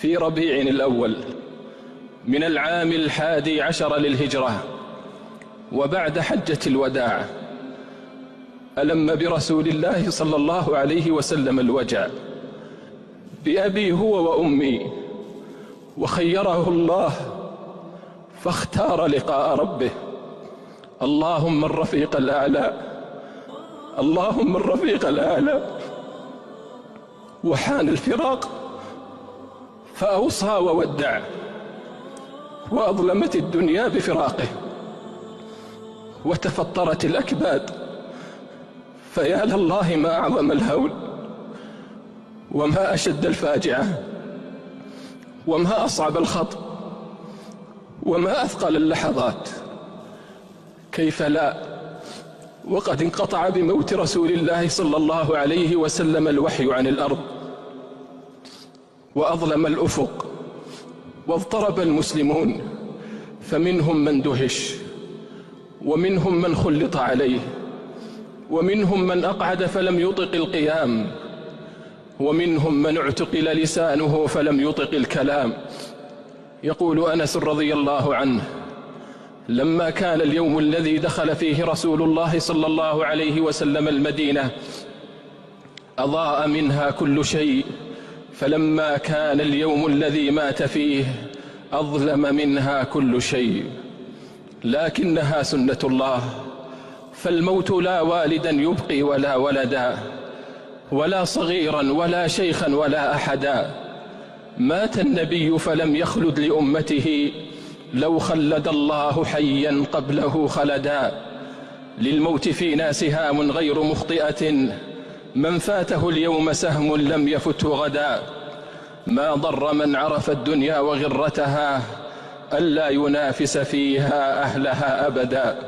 في ربيع الأول من العام 11 للهجرة وبعد حجة الوداع ألم برسول الله صلى الله عليه وسلم الوجع بأبي هو وأمي، وخيره الله فاختار لقاء ربه. اللهم الرفيق الأعلى، اللهم الرفيق الأعلى. وحان الفراق فأوصى وودع، وأظلمت الدنيا بفراقه، وتفطرت الأكباد. فيا لله ما أعظم الهول، وما أشد الفاجعة، وما أصعب الخط، وما أثقل اللحظات. كيف لا وقد انقطع بموت رسول الله صلى الله عليه وسلم الوحي عن الأرض، وأظلم الأفق، واضطرب المسلمون، فمنهم من دهش، ومنهم من خلط عليه، ومنهم من أقعد فلم يطق القيام، ومنهم من اعتقل لسانه فلم يطق الكلام. يقول أنس رضي الله عنه: لما كان اليوم الذي دخل فيه رسول الله صلى الله عليه وسلم المدينة أضاء منها كل شيء، فلما كان اليوم الذي مات فيه أظلم منها كل شيء. لكنها سنة الله، فالموت لا والدا يبقي ولا ولدا، ولا صغيرا ولا شيخا ولا أحدا. مات النبي فلم يخلد لأمته، لو خلد الله حيا قبله خلدا. للموت فينا سهام غير مخطئة، من فاته اليوم سهم لم يفته غدا. ما ضر من عرف الدنيا وغرتها، ألا ينافس فيها أهلها أبدا.